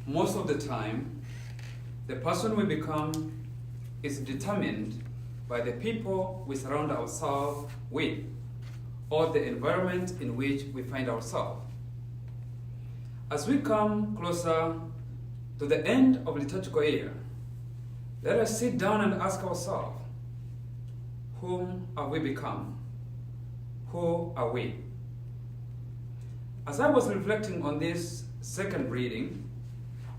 most of the time, the person we become is determined by the people we surround ourselves with or the environment in which we find ourselves. As we come closer to the end of liturgical year, let us sit down and ask ourselves, whom have we become? Who are we? As I was reflecting on this second reading,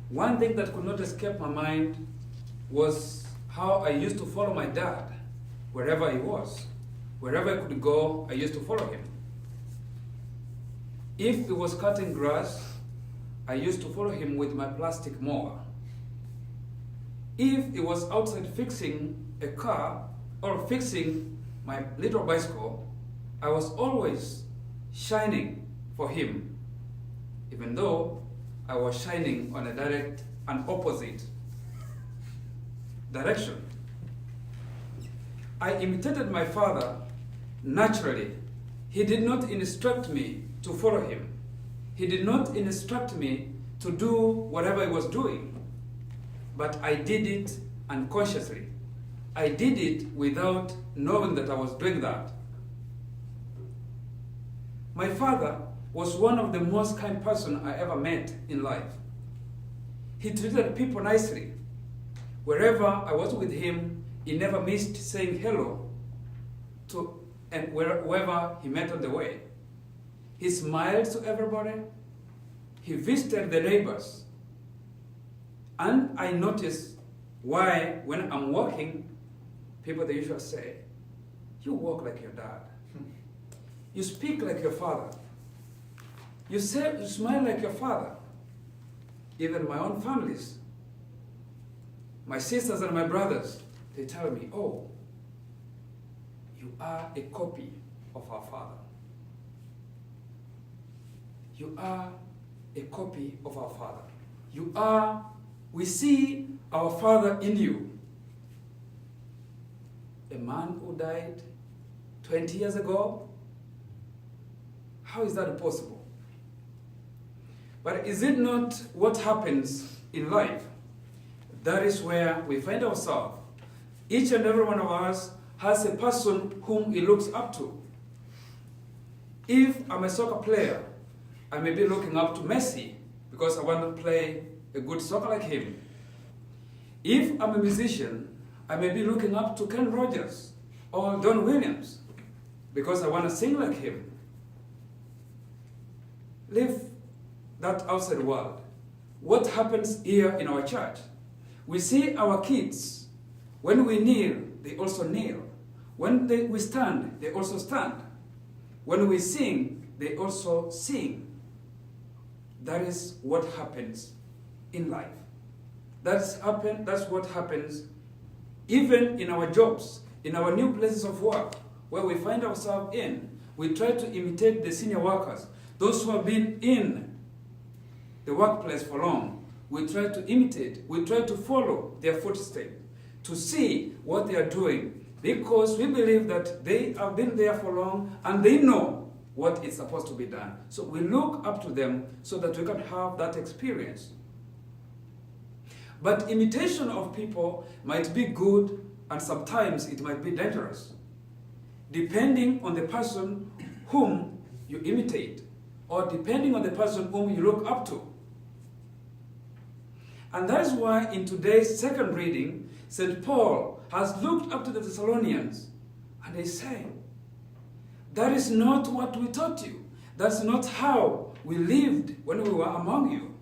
one thing that could not escape my mind was how I used to follow my dad wherever he was. Wherever I could go, I used to follow him. If he was cutting grass, I used to follow him with my plastic mower. If he was outside fixing a car or fixing my little bicycle, I was always shining for him, even though I was shining on a direct and opposite direction. I imitated my father naturally. He did not instruct me to follow him. He did not instruct me to do whatever he was doing, but I did it unconsciously. I did it without knowing that I was doing that. My father was one of the most kind person I ever met in life. He treated people nicely. Wherever I was with him, he never missed saying hello to and whoever he met on the way. He smiled to everybody. He visited the neighbors. And I noticed why when I'm walking, people they usually say, you walk like your dad. You speak like your father. You smile like your father. Even my own families, my sisters and my brothers, they tell me, oh, you are a copy of our father. You are a copy of our father. We see our father in you. A man who died 20 years ago? How is that possible? But is it not what happens in life? That is where we find ourselves. Each and every one of us has a person whom he looks up to. If I'm a soccer player, I may be looking up to Messi because I want to play a good soccer like him. If I'm a musician, I may be looking up to Ken Rogers or Don Williams because I want to sing like him. Leave that outside world. What happens here in our church? We see our kids, when we kneel, they also kneel. When we stand, they also stand. When we sing, they also sing. That is what happens in life. That's what happens even in our jobs, in our new places of work, where we find ourselves in. We try to imitate the senior workers, those who have been in the workplace for long. We try to imitate, we try to follow their footsteps, to see what they are doing, because we believe that they have been there for long and they know what is supposed to be done. So we look up to them so that we can have that experience. But imitation of people might be good and sometimes it might be dangerous, depending on the person whom you imitate or depending on the person whom you look up to. And that is why in today's second reading, St. Paul has looked up to the Thessalonians and they say, that is not what we taught you. That's not how we lived when we were among you.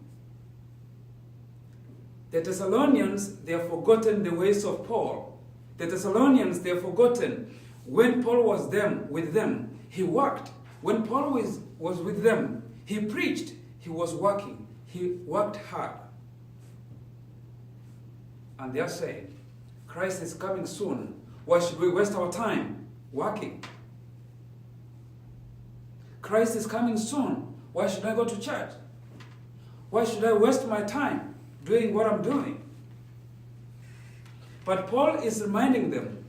The Thessalonians, they have forgotten the ways of Paul. The Thessalonians, they have forgotten when Paul was with them, he worked. When Paul was with them, he preached, he was working, he worked hard. And they are saying, Christ is coming soon. Why should we waste our time working? Christ is coming soon. Why should I go to church? Why should I waste my time doing what I'm doing? But Paul is reminding them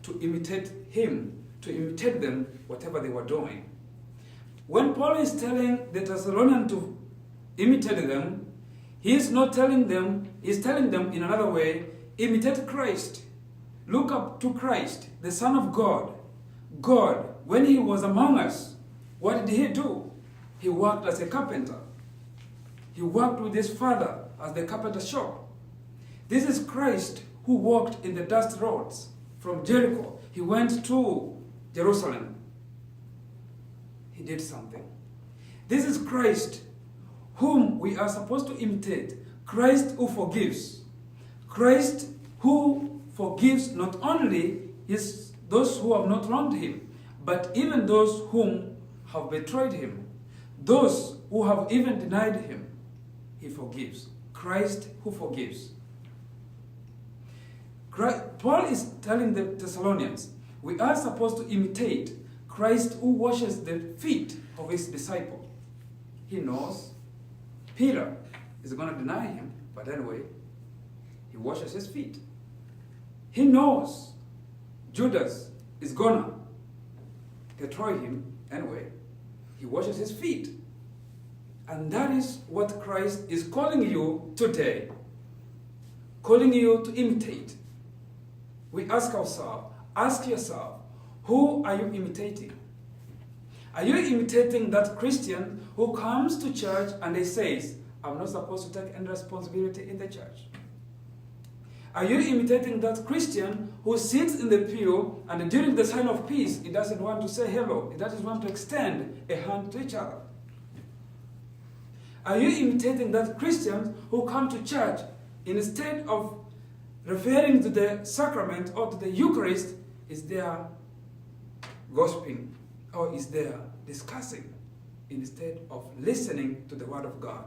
to imitate him, to imitate them, whatever they were doing. When Paul is telling the Thessalonians to imitate them, He is not telling them, he's telling them in another way, imitate Christ. Look up to Christ, the Son of God. God, when he was among us, what did he do? He worked as a carpenter. He worked with his father as the carpenter shop. This is Christ who walked in the dust roads from Jericho. He went to Jerusalem. He did something. This is Christ whom we are supposed to imitate. Christ who forgives. Christ who forgives not only those who have not wronged him, but even those whom have betrayed him. Those who have even denied him, he forgives. Christ who forgives. Paul is telling the Thessalonians, we are supposed to imitate Christ who washes the feet of his disciple. He knows Peter is going to deny him, but anyway, he washes his feet. He knows Judas is going to betray him, anyway, he washes his feet. And that is what Christ is calling you today, calling you to imitate. We ask ourselves, ask yourself, who are you imitating? Are you imitating that Christian who comes to church and he says, I'm not supposed to take any responsibility in the church? Are you imitating that Christian who sits in the pew and during the sign of peace, he doesn't want to say hello, he doesn't want to extend a hand to each other? Are you imitating that Christian who come to church instead of referring to the sacrament or to the Eucharist, is there gossiping or is there discussing instead of listening to the Word of God?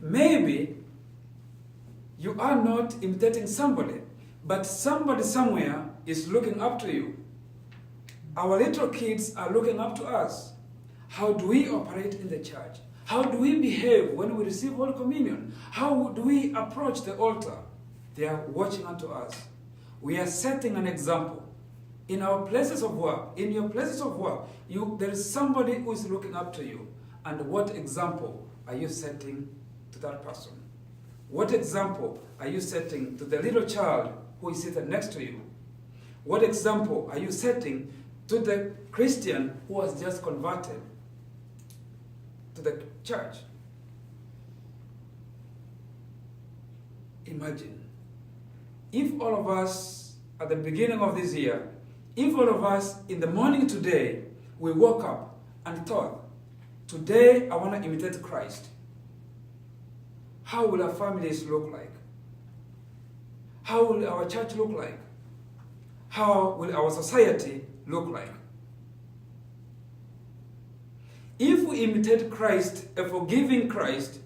Maybe you are not imitating somebody, but somebody somewhere is looking up to you. Our little kids are looking up to us. How do we operate in the church? How do we behave when we receive Holy Communion? How do we approach the altar? They are watching unto us. We are setting an example. In our places of work, in your places of work, there is somebody who is looking up to you. And what example are you setting to that person? What example are you setting to the little child who is seated next to you? What example are you setting to the Christian who has just converted to the church? Imagine if all of us at the beginning of this year, if all of us in the morning today, we woke up and thought, today I want to imitate Christ. How will our families look like? How will our church look like? How will our society look like? If we imitate Christ, a forgiving Christ,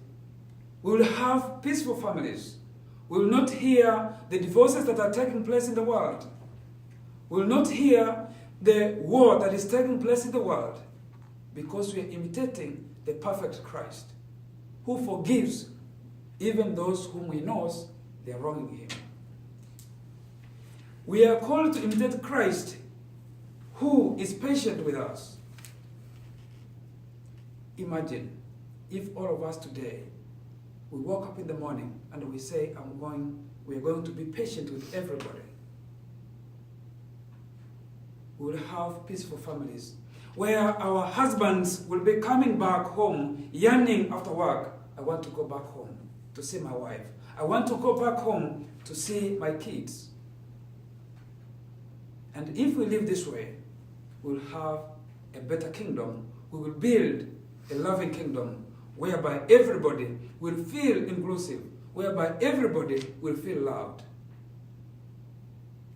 we will have peaceful families. We will not hear the divorces that are taking place in the world. We will not hear the war that is taking place in the world, because we are imitating the perfect Christ, who forgives even those whom he knows they are wronging him. We are called to imitate Christ, who is patient with us. Imagine if all of us today, we woke up in the morning and we say, we are going to be patient with everybody. We will have peaceful families where our husbands will be coming back home, yearning after work. I want to go back home to see my wife. I want to go back home to see my kids. And if we live this way, we'll have a better kingdom. We will build a loving kingdom whereby everybody will feel inclusive, whereby everybody will feel loved.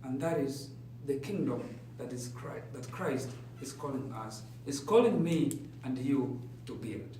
And that is the kingdom that Christ is calling us, is calling me and you to build.